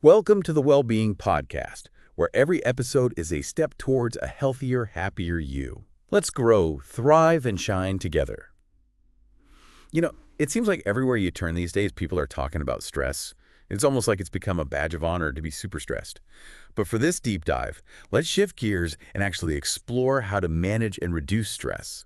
Welcome to the Wellbeing Podcast, where every episode is a step towards a healthier, happier you. Let's grow, thrive, and shine together. It seems like everywhere you turn these days, people are talking about stress. It's almost like it's become a badge of honor to be super stressed. But for this deep dive, let's shift gears and actually explore how to manage and reduce stress,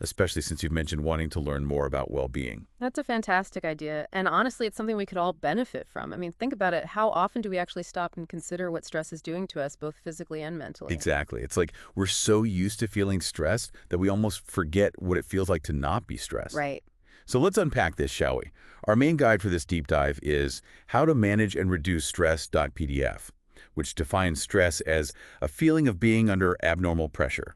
especially since you've mentioned wanting to learn more about well-being. That's a fantastic idea. And honestly, it's something we could all benefit from. I mean, think about it. How often do we actually stop and consider what stress is doing to us, both physically and mentally? Exactly. It's like we're so used to feeling stressed that we almost forget what it feels like to not be stressed. Right. So let's unpack this, shall we? Our main guide for this deep dive is How to Manage and Reduce Stress.pdf, which defines stress as a feeling of being under abnormal pressure.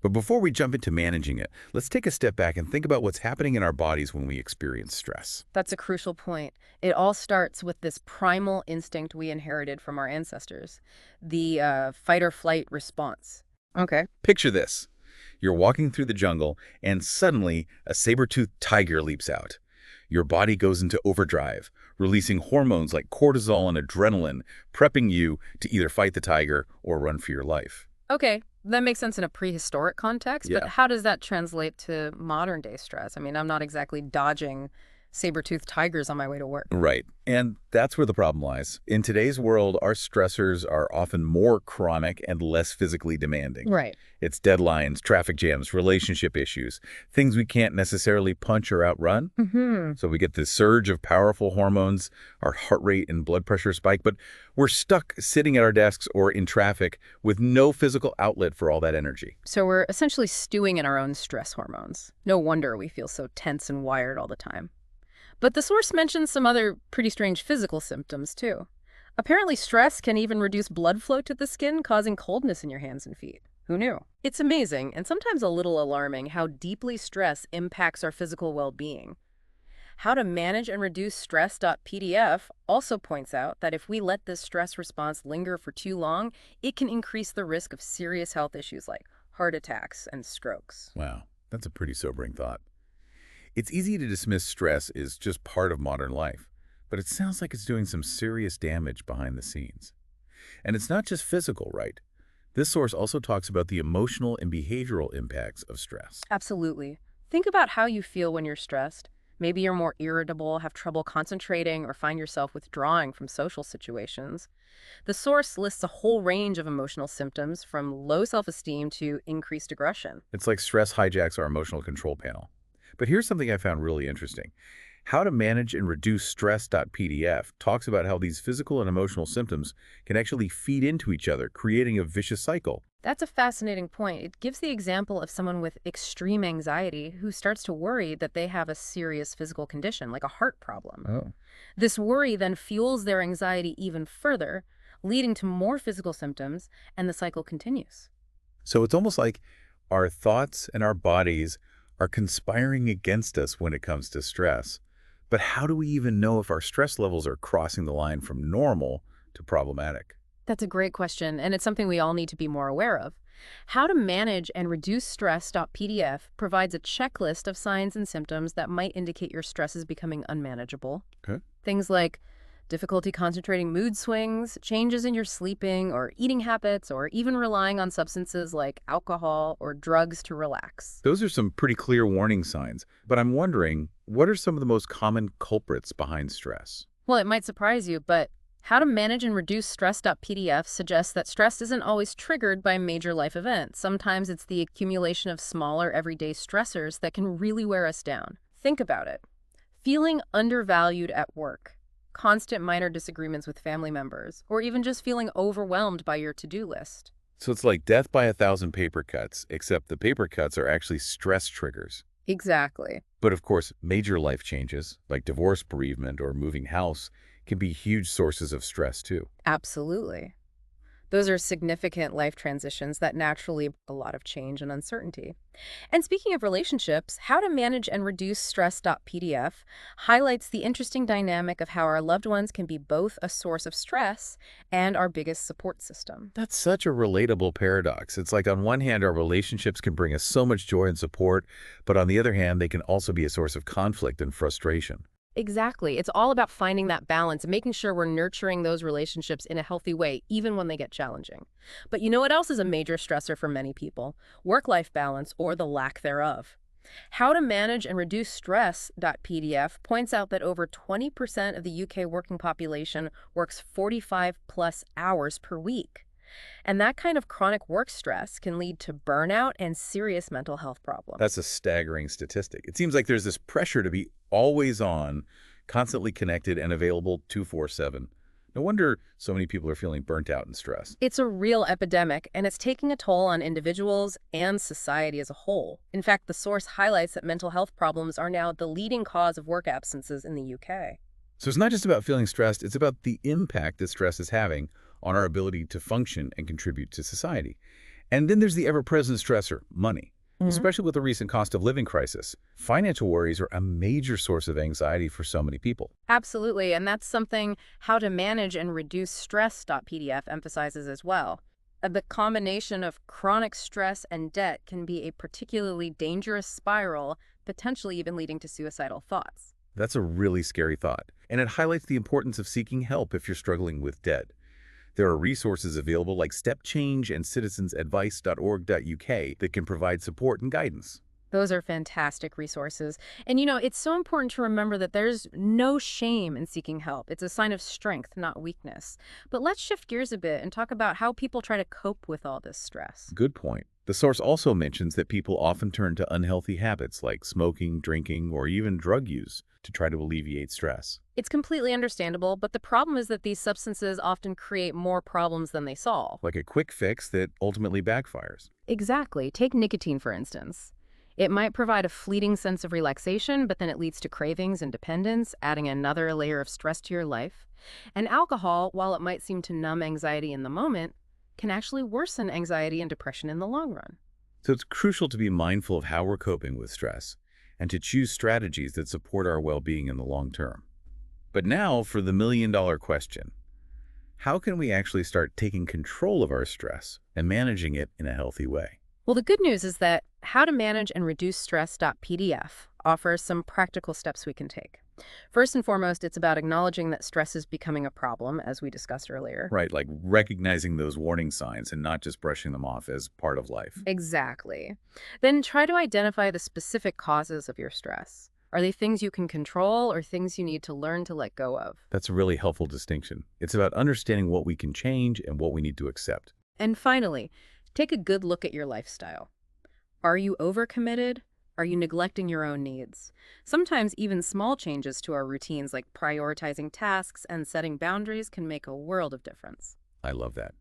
But before we jump into managing it, let's take a step back and think about what's happening in our bodies when we experience stress. That's a crucial point. It all starts with this primal instinct we inherited from our ancestors, the fight or flight response. Okay. Picture this. You're walking through the jungle, and suddenly a saber-toothed tiger leaps out. Your body goes into overdrive, releasing hormones like cortisol and adrenaline, prepping you to either fight the tiger or run for your life. Okay, that makes sense in a prehistoric context, but Yeah. how does that translate to modern day stress? I mean, I'm not exactly dodging saber-toothed tigers on my way to work. Right. And that's where the problem lies. In today's world, our stressors are often more chronic and less physically demanding. Right. It's deadlines, traffic jams, relationship issues, things we can't necessarily punch or outrun. Mm-hmm. So we get this surge of powerful hormones, our heart rate and blood pressure spike, but we're stuck sitting at our desks or in traffic with no physical outlet for all that energy. So we're essentially stewing in our own stress hormones. No wonder we feel so tense and wired all the time. But the source mentions some other pretty strange physical symptoms, too. Apparently, stress can even reduce blood flow to the skin, causing coldness in your hands and feet. Who knew? It's amazing, and sometimes a little alarming, how deeply stress impacts our physical well-being. How to Manage and Reduce Stress.pdf also points out that if we let this stress response linger for too long, it can increase the risk of serious health issues like heart attacks and strokes. Wow, that's a pretty sobering thought. It's easy to dismiss stress as just part of modern life, but it sounds like it's doing some serious damage behind the scenes. And it's not just physical, right? This source also talks about the emotional and behavioral impacts of stress. Absolutely. Think about how you feel when you're stressed. Maybe you're more irritable, have trouble concentrating, or find yourself withdrawing from social situations. The source lists a whole range of emotional symptoms, from low self-esteem to increased aggression. It's like stress hijacks our emotional control panel. But here's something I found really interesting. How to Manage and Reduce Stress.pdf talks about how these physical and emotional symptoms can actually feed into each other, creating a vicious cycle. That's a fascinating point. It gives the example of someone with extreme anxiety who starts to worry that they have a serious physical condition, like a heart problem. Oh. This worry then fuels their anxiety even further, leading to more physical symptoms, and the cycle continues. So it's almost like our thoughts and our bodies are conspiring against us when it comes to stress. But how do we even know if our stress levels are crossing the line from normal to problematic? That's a great question, and it's something we all need to be more aware of. How to Manage and Reduce Stress.pdf provides a checklist of signs and symptoms that might indicate your stress is becoming unmanageable. Okay. Things like difficulty concentrating, mood swings, changes in your sleeping or eating habits, or even relying on substances like alcohol or drugs to relax. Those are some pretty clear warning signs, but I'm wondering, what are some of the most common culprits behind stress? Well, it might surprise you, but How to Manage and Reduce Stress.pdf suggests that stress isn't always triggered by major life events. Sometimes it's the accumulation of smaller everyday stressors that can really wear us down. Think about it. Feeling undervalued at work, constant minor disagreements with family members, or even just feeling overwhelmed by your to-do list. So it's like death by 1,000 paper cuts, except the paper cuts are actually stress triggers. Exactly. But of course, major life changes, like divorce, bereavement, or moving house, can be huge sources of stress too. Absolutely. Those are significant life transitions that naturally bring a lot of change and uncertainty. And speaking of relationships, How to Manage and Reduce Stress.pdf highlights the interesting dynamic of how our loved ones can be both a source of stress and our biggest support system. That's such a relatable paradox. It's like on one hand, our relationships can bring us so much joy and support, but on the other hand, they can also be a source of conflict and frustration. Exactly. It's all about finding that balance and making sure we're nurturing those relationships in a healthy way, even when they get challenging. But you know what else is a major stressor for many people? Work-life balance or the lack thereof. How to Manage and Reduce Stress.pdf points out that over 20% of the UK working population works 45 plus hours per week. And that kind of chronic work stress can lead to burnout and serious mental health That's problems. a staggering statistic. It seems like there's this pressure to be always on, constantly connected and available 24/7. No wonder so many people are feeling burnt out and stressed. It's a real epidemic, and it's taking a toll on individuals and society as a whole. In fact, the source highlights that mental health problems are now the leading cause of work absences in the UK. So it's not just about feeling stressed, it's about the impact that stress is having on our ability to function and contribute to society. And then there's the ever-present stressor, money. Especially with the recent cost of living crisis. Financial worries are a major source of anxiety for so many people. Absolutely, and that's something How to Manage and Reduce Stress.pdf emphasizes as well. The combination of chronic stress and debt can be a particularly dangerous spiral, potentially even leading to suicidal thoughts. That's a really scary thought, and it highlights the importance of seeking help if you're struggling with debt. There are resources available like Step Change and citizensadvice.org.uk that can provide support and guidance. Those are fantastic resources. And it's so important to remember that there's no shame in seeking help. It's a sign of strength, not weakness. But let's shift gears a bit and talk about how people try to cope with all this stress. Good point. The source also mentions that people often turn to unhealthy habits like smoking, drinking, or even drug use to try to alleviate stress. It's completely understandable, but the problem is that these substances often create more problems than they solve. Like a quick fix that ultimately backfires. Exactly. Take nicotine, for instance. It might provide a fleeting sense of relaxation, but then it leads to cravings and dependence, adding another layer of stress to your life. And alcohol, while it might seem to numb anxiety in the moment, can actually worsen anxiety and depression in the long run. So it's crucial to be mindful of how we're coping with stress and to choose strategies that support our well-being in the long term. But now for the million-dollar question. How can we actually start taking control of our stress and managing it in a healthy way? Well, the good news is that How to Manage and Reduce Stress.pdf offers some practical steps we can take. First and foremost, it's about acknowledging that stress is becoming a problem, as we discussed earlier. Right, like recognizing those warning signs and not just brushing them off as part of life. Exactly. Then try to identify the specific causes of your stress. Are they things you can control or things you need to learn to let go of? That's a really helpful distinction. It's about understanding what we can change and what we need to accept. And finally, take a good look at your lifestyle. Are you overcommitted? Are you neglecting your own needs? Sometimes even small changes to our routines like prioritizing tasks and setting boundaries can make a world of difference. I love that.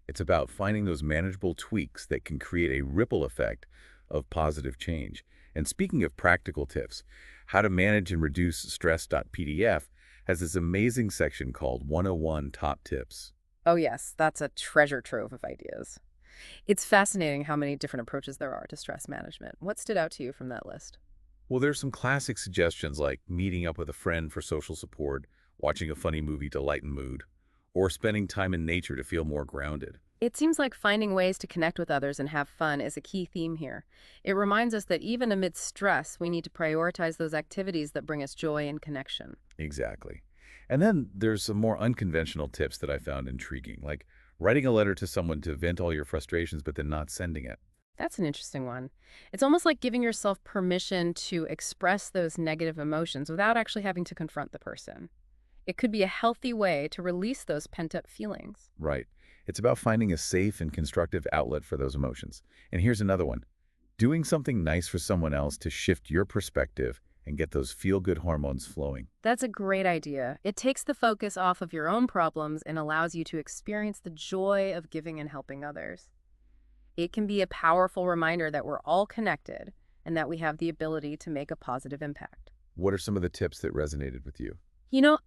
It's about finding those manageable tweaks that can create a ripple effect of positive change. And speaking of practical tips, how to manage and reduce stress.pdf has this amazing section called 101 Top Tips. Oh yes, that's a treasure trove of ideas. It's fascinating how many different approaches there are to stress management. What stood out to you from that list? Well, there's some classic suggestions like meeting up with a friend for social support, watching a funny movie to lighten mood, or spending time in nature to feel more grounded. It seems like finding ways to connect with others and have fun is a key theme here. It reminds us that even amidst stress, we need to prioritize those activities that bring us joy and connection. Exactly. And then there's some more unconventional tips that I found intriguing, like writing a letter to someone to vent all your frustrations but then not sending it. That's an interesting one. It's almost like giving yourself permission to express those negative emotions without actually having to confront the person. It could be a healthy way to release those pent-up feelings. Right. It's about finding a safe and constructive outlet for those emotions. And here's another one. Doing something nice for someone else to shift your perspective and get those feel-good hormones flowing. That's a great idea. It takes the focus off of your own problems and allows you to experience the joy of giving and helping others. It can be a powerful reminder that we're all connected and that we have the ability to make a positive impact. What are some of the tips that resonated with you?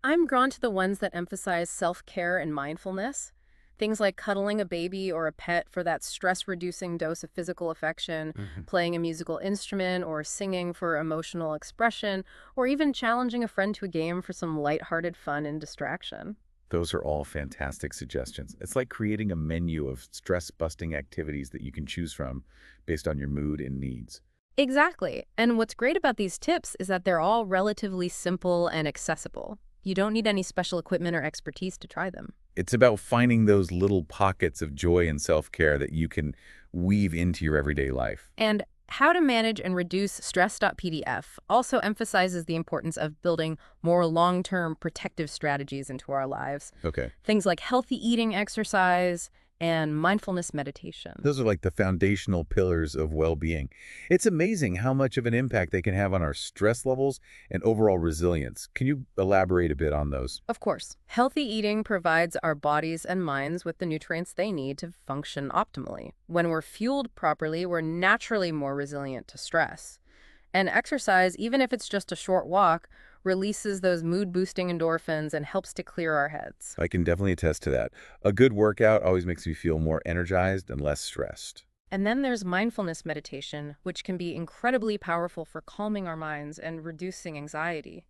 I'm drawn to the ones that emphasize self-care and mindfulness. Things like cuddling a baby or a pet for that stress-reducing dose of physical affection, playing a musical instrument or singing for emotional expression, or even challenging a friend to a game for some lighthearted fun and distraction. Those are all fantastic suggestions. It's like creating a menu of stress-busting activities that you can choose from based on your mood and needs. Exactly. And what's great about these tips is that they're all relatively simple and accessible. You don't need any special equipment or expertise to try them. It's about finding those little pockets of joy and self-care that you can weave into your everyday life. And How to Manage and Reduce Stress.pdf also emphasizes the importance of building more long-term protective strategies into our lives. Okay. Things like healthy eating, exercise, and mindfulness meditation. Those are like the foundational pillars of well-being. It's amazing how much of an impact they can have on our stress levels and overall resilience. Can you elaborate a bit on those? Of course, healthy eating provides our bodies and minds with the nutrients they need to function optimally. When we're fueled properly, we're naturally more resilient to stress. And exercise, even if it's just a short walk, releases those mood-boosting endorphins and helps to clear our heads. I can definitely attest to that. A good workout always makes me feel more energized and less stressed. And then there's mindfulness meditation, which can be incredibly powerful for calming our minds and reducing anxiety.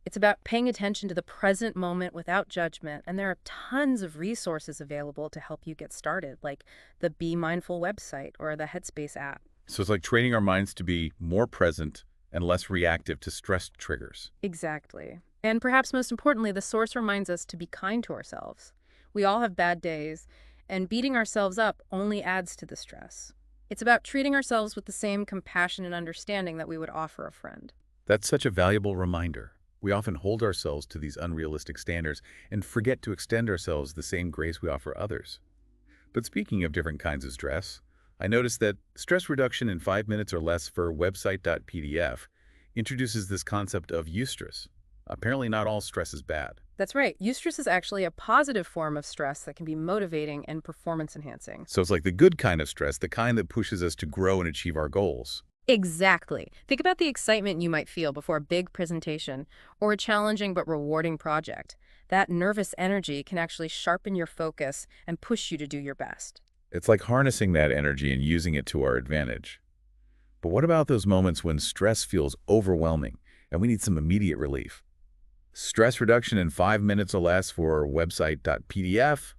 It's about paying attention to the present moment without judgment, and there are tons of resources available to help you get started, like the Be Mindful website or the Headspace app. So it's like training our minds to be more present and less reactive to stress triggers. Exactly. And perhaps most importantly, the source reminds us to be kind to ourselves. We all have bad days, and beating ourselves up only adds to the stress. It's about treating ourselves with the same compassion and understanding that we would offer a friend. That's such a valuable reminder. We often hold ourselves to these unrealistic standards and forget to extend ourselves the same grace we offer others. But speaking of different kinds of stress, I noticed that stress reduction in 5 minutes or less for website.pdf introduces this concept of eustress. Apparently not all stress is bad. That's right. Eustress is actually a positive form of stress that can be motivating and performance enhancing. So it's like the good kind of stress, the kind that pushes us to grow and achieve our goals. Exactly. Think about the excitement you might feel before a big presentation or a challenging but rewarding project. That nervous energy can actually sharpen your focus and push you to do your best. It's like harnessing that energy and using it to our advantage. But what about those moments when stress feels overwhelming and we need some immediate relief? Stress reduction in 5 minutes or less for website.pdf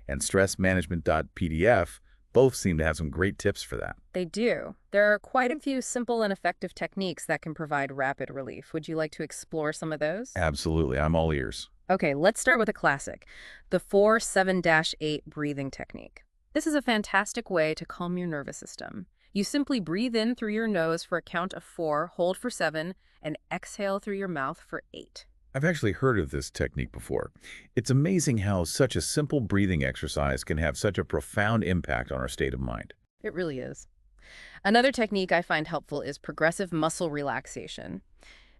and stressmanagement.pdf both seem to have some great tips for that. They do. There are quite a few simple and effective techniques that can provide rapid relief. Would you like to explore some of those? Absolutely, I'm all ears. Okay, let's start with a classic, the 4-7-8 breathing technique. This is a fantastic way to calm your nervous system. You simply breathe in through your nose for a count of 4, hold for 7, and exhale through your mouth for 8. I've actually heard of this technique before. It's amazing how such a simple breathing exercise can have such a profound impact on our state of mind. It really is. Another technique I find helpful is progressive muscle relaxation.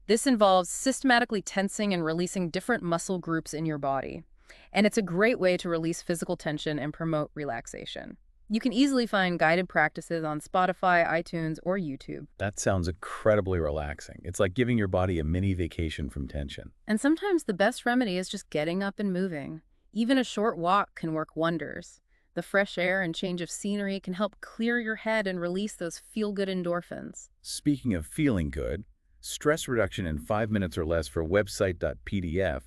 This involves systematically tensing and releasing different muscle groups in your body. And it's a great way to release physical tension and promote relaxation. You can easily find guided practices on Spotify, iTunes, or YouTube. That sounds incredibly relaxing. It's like giving your body a mini vacation from tension. And sometimes the best remedy is just getting up and moving. Even a short walk can work wonders. The fresh air and change of scenery can help clear your head and release those feel-good endorphins. Speaking of feeling good, stress reduction in 5 minutes or less for website.pdf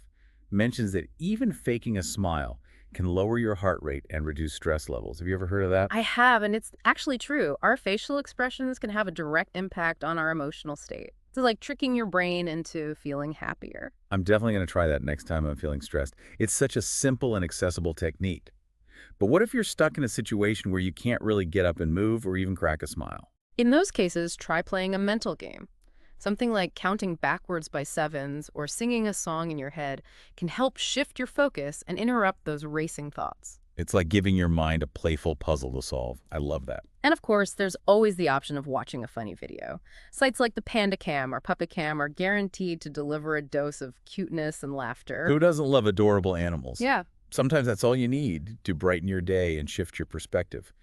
mentions that even faking a smile can lower your heart rate and reduce stress levels. Have you ever heard of that? I have, and it's actually true. Our facial expressions can have a direct impact on our emotional state. It's like tricking your brain into feeling happier. I'm definitely going to try that next time I'm feeling stressed. It's such a simple and accessible technique. But what if you're stuck in a situation where you can't really get up and move or even crack a smile? In those cases, try playing a mental game. Something like counting backwards by sevens or singing a song in your head can help shift your focus and interrupt those racing thoughts. It's like giving your mind a playful puzzle to solve. I love that. And of course, there's always the option of watching a funny video. Sites like the Panda Cam or Puppet Cam are guaranteed to deliver a dose of cuteness and laughter. Who doesn't love adorable animals? Yeah. Sometimes that's all you need to brighten your day and shift your perspective.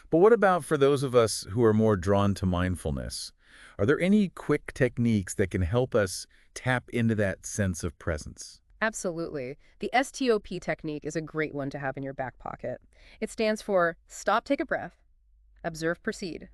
But what about for those of us who are more drawn to mindfulness? Are there any quick techniques that can help us tap into that sense of presence? Absolutely. The STOP technique is a great one to have in your back pocket. It stands for Stop, Take a Breath, Observe, Proceed.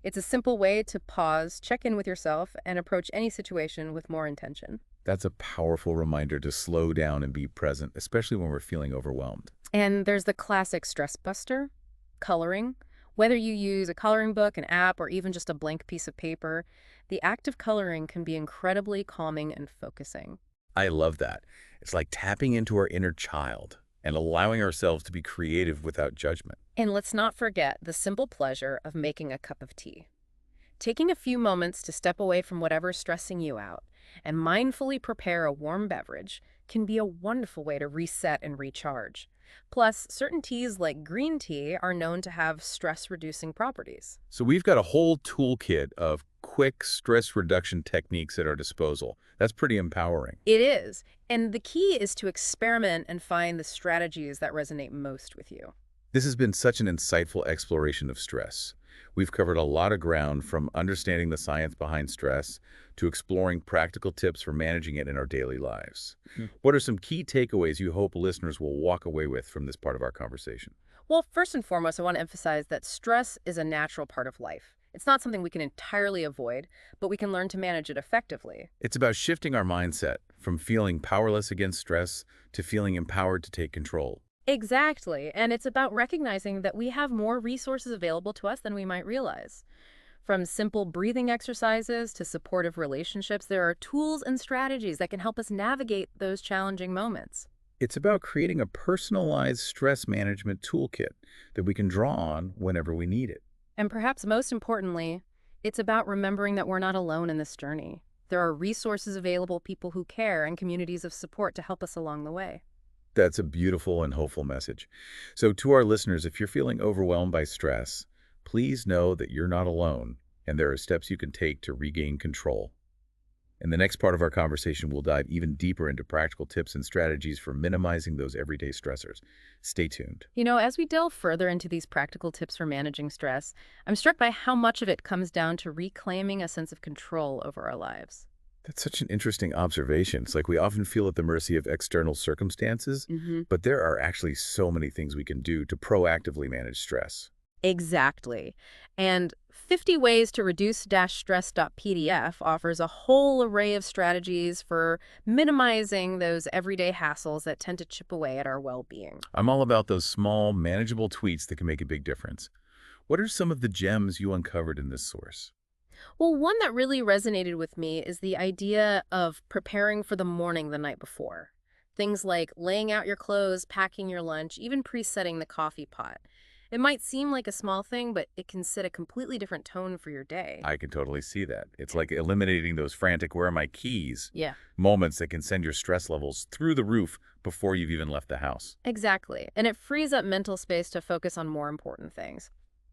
It's a simple way to pause, check in with yourself, and approach any situation with more intention. That's a powerful reminder to slow down and be present, especially when we're feeling overwhelmed. And there's the classic stress buster, coloring. Whether you use a coloring book, an app, or even just a blank piece of paper, the act of coloring can be incredibly calming and focusing. I love that. It's like tapping into our inner child and allowing ourselves to be creative without judgment. And let's not forget the simple pleasure of making a cup of tea. Taking a few moments to step away from whatever's stressing you out and mindfully prepare a warm beverage can be a wonderful way to reset and recharge. Plus, certain teas like green tea are known to have stress-reducing properties. So we've got a whole toolkit of quick stress reduction techniques at our disposal. That's pretty empowering. It is, and the key is to experiment and find the strategies that resonate most with you. This has been such an insightful exploration of stress. We've covered a lot of ground from understanding the science behind stress to exploring practical tips for managing it in our daily lives. What are some key takeaways you hope listeners will walk away with from this part of our conversation? Well, first and foremost, I want to emphasize that stress is a natural part of life. It's not something we can entirely avoid, but we can learn to manage it effectively. It's about shifting our mindset from feeling powerless against stress to feeling empowered to take control. Exactly, and it's about recognizing that we have more resources available to us than we might realize. From simple breathing exercises to supportive relationships, there are tools and strategies that can help us navigate those challenging moments. It's about creating a personalized stress management toolkit that we can draw on whenever we need it. And perhaps most importantly, it's about remembering that we're not alone in this journey. There are resources available, people who care, and communities of support to help us along the way. That's a beautiful and hopeful message. So to our listeners, if you're feeling overwhelmed by stress, please know that you're not alone and there are steps you can take to regain control. In the next part of our conversation, we'll dive even deeper into practical tips and strategies for minimizing those everyday stressors. Stay tuned. As we delve further into these practical tips for managing stress, I'm struck by how much of it comes down to reclaiming a sense of control over our lives. That's such an interesting observation. It's like we often feel at the mercy of external circumstances, hmm but there are actually so many things we can do to proactively manage stress. Exactly. And 50 Ways to Reduce-Stress.pdf offers a whole array of strategies for minimizing those everyday hassles that tend to chip away at our well-being. I'm all about those small, manageable tweaks that can make a big difference. What are some of the gems you uncovered in this source? Well, one that really resonated with me is the idea of preparing for the morning the night before. Things like laying out your clothes, packing your lunch, even presetting the coffee pot. It might seem like a small thing, but it can set a completely different tone for your day. I can totally see that. It's like eliminating those frantic "where are my keys" Yeah, moments that can send your stress levels through the roof before you've even left the house. exactly. And it frees up mental space to focus on more important things.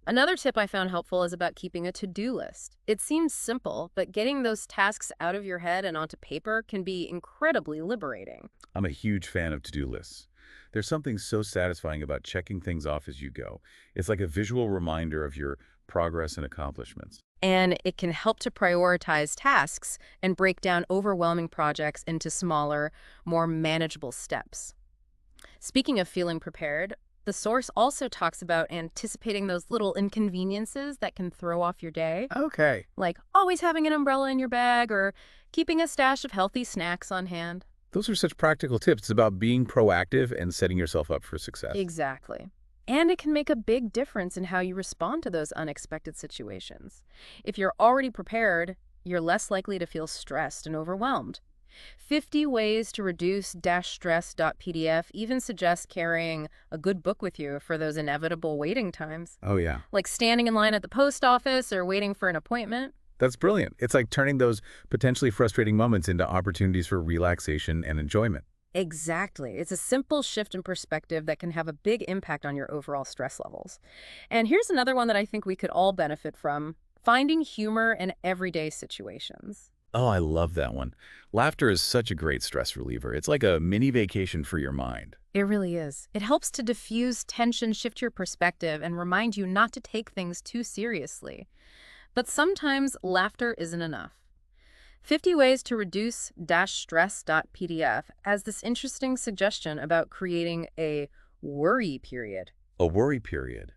Another tip I found helpful is about keeping a to-do list. It seems simple, but getting those tasks out of your head and onto paper can be incredibly liberating. I'm a huge fan of to-do lists. There's something so satisfying about checking things off as you go. It's like a visual reminder of your progress and accomplishments. And it can help to prioritize tasks and break down overwhelming projects into smaller, more manageable steps. Speaking of feeling prepared, the source also talks about anticipating those little inconveniences that can throw off your day, Okay. like always having an umbrella in your bag or keeping a stash of healthy snacks on hand. Those are such practical tips. It's about being proactive and setting yourself up for success. Exactly. And it can make a big difference in how you respond to those unexpected situations. If you're already prepared, you're less likely to feel stressed and overwhelmed. 50 Ways to Reduce-Stress.pdf even suggests carrying a good book with you for those inevitable waiting times, Oh, yeah. like standing in line at the post office or waiting for an appointment. That's brilliant. It's like turning those potentially frustrating moments into opportunities for relaxation and enjoyment. Exactly. It's a simple shift in perspective that can have a big impact on your overall stress levels. And here's another one that I think we could all benefit from: finding humor in everyday situations. Oh, I love that one. Laughter is such a great stress reliever. It's like a mini vacation for your mind. It really is. It helps to diffuse tension, shift your perspective, and remind you not to take things too seriously. But sometimes laughter isn't enough. 50 Ways to Reduce-Stress.pdf has this interesting suggestion about creating a worry period. A worry period.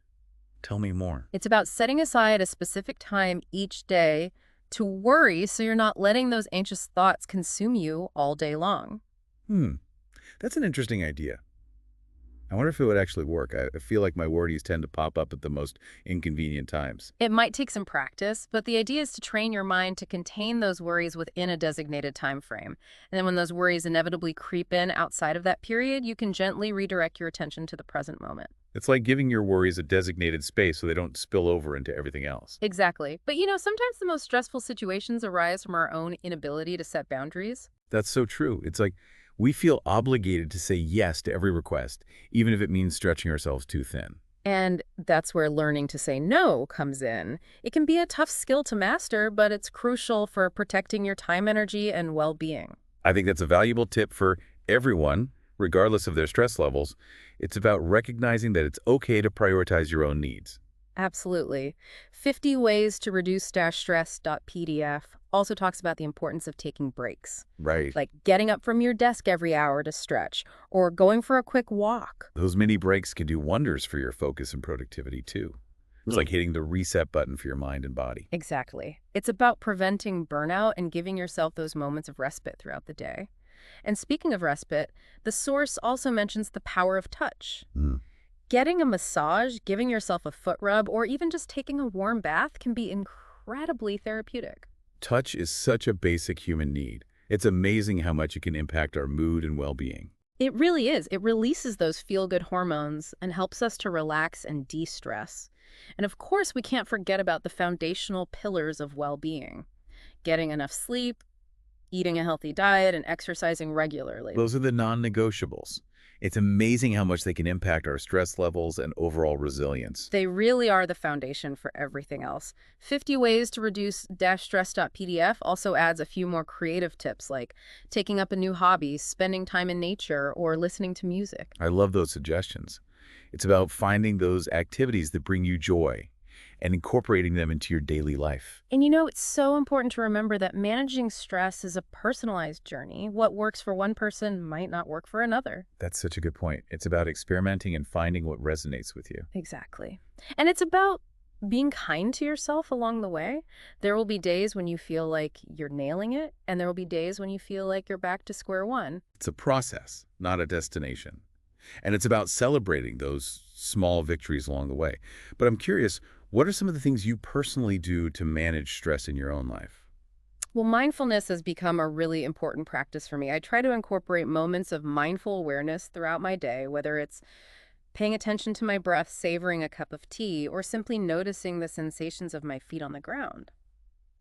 Tell me more. It's about setting aside a specific time each day to worry so you're not letting those anxious thoughts consume you all day long. That's an interesting idea. I wonder if it would actually work. I feel like my worries tend to pop up at the most inconvenient times. It might take some practice, but the idea is to train your mind to contain those worries within a designated time frame. And then when those worries inevitably creep in outside of that period, you can gently redirect your attention to the present moment. It's like giving your worries a designated space so they don't spill over into everything else. Exactly. But sometimes the most stressful situations arise from our own inability to set boundaries. That's so true. It's like we feel obligated to say yes to every request, even if it means stretching ourselves too thin. And that's where learning to say no comes in. It can be a tough skill to master, but it's crucial for protecting your time, energy, and well-being. I think that's a valuable tip for everyone, regardless of their stress levels. It's about recognizing that it's okay to prioritize your own needs. Absolutely. 50 Ways to Reduce Stress.pdf also talks about the importance of taking breaks, Right. like getting up from your desk every hour to stretch or going for a quick walk. Those mini breaks can do wonders for your focus and productivity, too. It's like hitting the reset button for your mind and body. Exactly. It's about preventing burnout and giving yourself those moments of respite throughout the day. And speaking of respite, the source also mentions the power of touch. Mm. Getting a massage, giving yourself a foot rub, or even just taking a warm bath can be incredibly therapeutic. Touch is such a basic human need. It's amazing how much it can impact our mood and well-being. It really is. It releases those feel-good hormones and helps us to relax and de-stress. And of course, we can't forget about the foundational pillars of well-being. Getting enough sleep, eating a healthy diet, and exercising regularly. Those are the non-negotiables. It's amazing how much they can impact our stress levels and overall resilience. They really are the foundation for everything else. 50 Ways to Reduce Stress.pdf also adds a few more creative tips like taking up a new hobby, spending time in nature, or listening to music. I love those suggestions. It's about finding those activities that bring you joy and incorporating them into your daily life. And it's so important to remember that managing stress is a personalized journey. What works for one person might not work for another. That's such a good point. It's about experimenting and finding what resonates with you. Exactly. And it's about being kind to yourself along the way. There will be days when you feel like you're nailing it, and there will be days when you feel like you're back to square one. It's a process, not a destination. And it's about celebrating those small victories along the way. But I'm curious, what are some of the things you personally do to manage stress in your own life? Well, mindfulness has become a really important practice for me. I try to incorporate moments of mindful awareness throughout my day, whether it's paying attention to my breath, savoring a cup of tea, or simply noticing the sensations of my feet on the ground.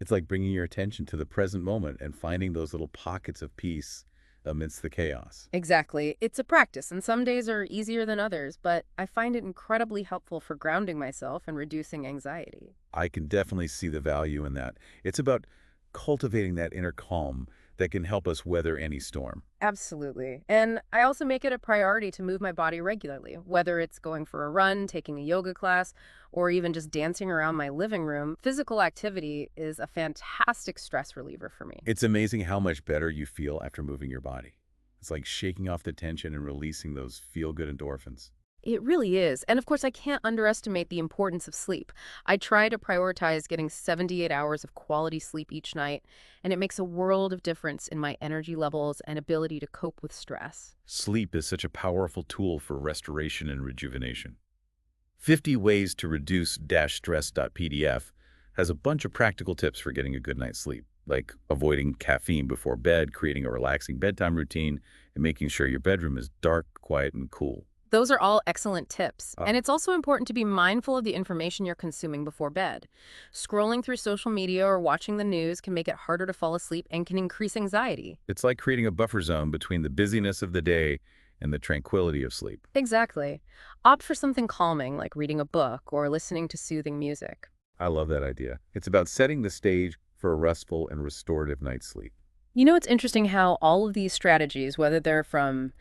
It's like bringing your attention to the present moment and finding those little pockets of peace amidst the chaos. Exactly. It's a practice, and some days are easier than others, but I find it incredibly helpful for grounding myself and reducing anxiety. I can definitely see the value in that. It's about cultivating that inner calm that can help us weather any storm. Absolutely. And I also make it a priority to move my body regularly, whether it's going for a run, taking a yoga class, or even just dancing around my living room. Physical activity is a fantastic stress reliever for me. It's amazing how much better you feel after moving your body. It's like shaking off the tension and releasing those feel-good endorphins. It really is. And of course, I can't underestimate the importance of sleep. I try to prioritize getting 78 hours of quality sleep each night, and it makes a world of difference in my energy levels and ability to cope with stress. Sleep is such a powerful tool for restoration and rejuvenation. 50 Ways to Reduce Stress.pdf has a bunch of practical tips for getting a good night's sleep, like avoiding caffeine before bed, creating a relaxing bedtime routine, and making sure your bedroom is dark, quiet, and cool. Those are all excellent tips. And it's also important to be mindful of the information you're consuming before bed. Scrolling through social media or watching the news can make it harder to fall asleep and can increase anxiety. It's like creating a buffer zone between the busyness of the day and the tranquility of sleep. Exactly. Opt for something calming, like reading a book or listening to soothing music. I love that idea. It's about setting the stage for a restful and restorative night's sleep. It's interesting how all of these strategies, whether they're from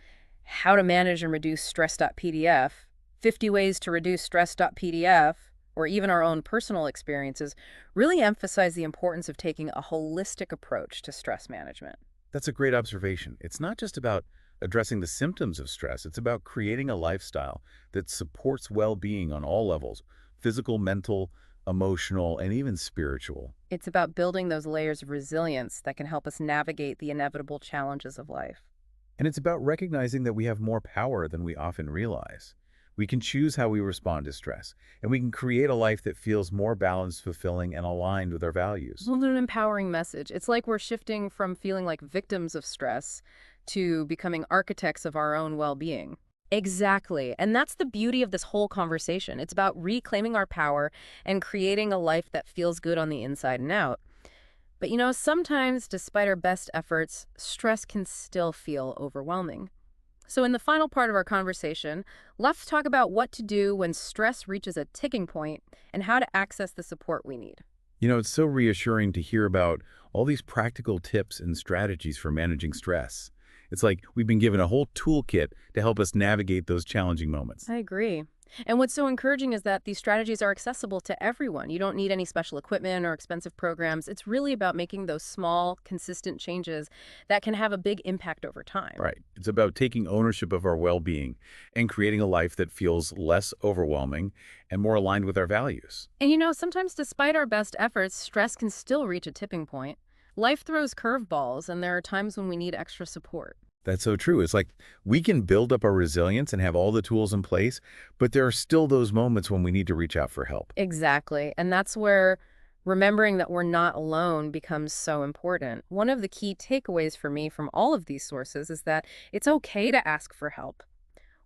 how to manage and reduce stress.pdf, 50 ways to reduce stress.pdf, or even our own personal experiences, really emphasize the importance of taking a holistic approach to stress management. That's a great observation. It's not just about addressing the symptoms of stress. It's about creating a lifestyle that supports well-being on all levels, physical, mental, emotional, and even spiritual. It's about building those layers of resilience that can help us navigate the inevitable challenges of life. And it's about recognizing that we have more power than we often realize. We can choose how we respond to stress, and we can create a life that feels more balanced, fulfilling, and aligned with our values. What an empowering message. It's like we're shifting from feeling like victims of stress to becoming architects of our own well-being. Exactly. And that's the beauty of this whole conversation. It's about reclaiming our power and creating a life that feels good on the inside and out. But sometimes, despite our best efforts, stress can still feel overwhelming. So in the final part of our conversation, let's talk about what to do when stress reaches a ticking point and how to access the support we need. It's so reassuring to hear about all these practical tips and strategies for managing stress. It's like we've been given a whole toolkit to help us navigate those challenging moments. I agree. And what's so encouraging is that these strategies are accessible to everyone. You don't need any special equipment or expensive programs. It's really about making those small, consistent changes that can have a big impact over time. Right. It's about taking ownership of our well-being and creating a life that feels less overwhelming and more aligned with our values. And sometimes despite our best efforts, stress can still reach a tipping point. Life throws curveballs, and there are times when we need extra support. That's so true. It's like we can build up our resilience and have all the tools in place, but there are still those moments when we need to reach out for help. Exactly. And that's where remembering that we're not alone becomes so important. One of the key takeaways for me from all of these sources is that it's okay to ask for help.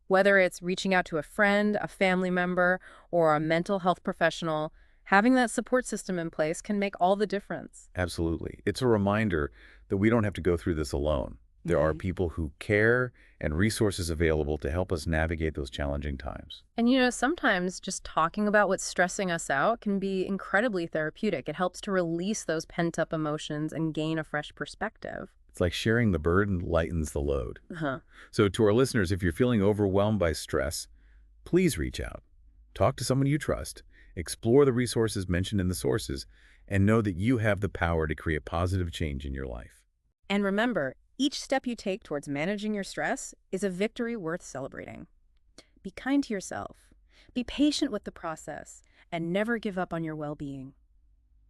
Whether it's reaching out to a friend, a family member, or a mental health professional, having that support system in place can make all the difference. Absolutely. It's a reminder that we don't have to go through this alone. There are people who care and resources available to help us navigate those challenging times. And sometimes just talking about what's stressing us out can be incredibly therapeutic. It helps to release those pent-up emotions and gain a fresh perspective. It's like sharing the burden lightens the load. Uh-huh. So to our listeners, if you're feeling overwhelmed by stress, please reach out. Talk to someone you trust. Explore the resources mentioned in the sources, and know that you have the power to create positive change in your life. And remember, each step you take towards managing your stress is a victory worth celebrating. Be kind to yourself, be patient with the process, and never give up on your well-being.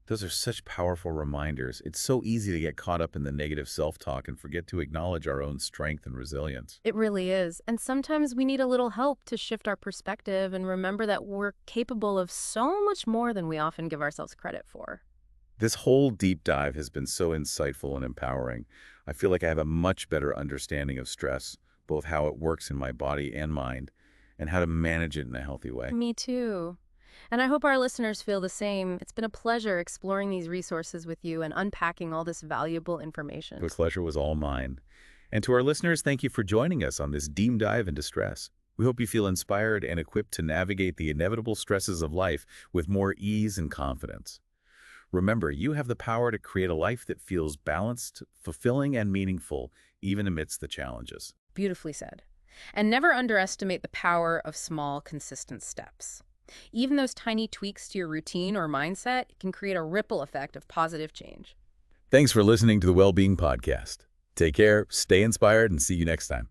Those are such powerful reminders. It's so easy to get caught up in the negative self-talk and forget to acknowledge our own strength and resilience. It really is. And sometimes we need a little help to shift our perspective and remember that we're capable of so much more than we often give ourselves credit for. This whole deep dive has been so insightful and empowering. I feel like I have a much better understanding of stress, both how it works in my body and mind, and how to manage it in a healthy way. Me too. And I hope our listeners feel the same. It's been a pleasure exploring these resources with you and unpacking all this valuable information. The pleasure was all mine. And to our listeners, thank you for joining us on this deep dive into stress. We hope you feel inspired and equipped to navigate the inevitable stresses of life with more ease and confidence. Remember, you have the power to create a life that feels balanced, fulfilling, and meaningful, even amidst the challenges. Beautifully said. And never underestimate the power of small, consistent steps. Even those tiny tweaks to your routine or mindset can create a ripple effect of positive change. Thanks for listening to the Wellbeing Podcast. Take care, stay inspired, and see you next time.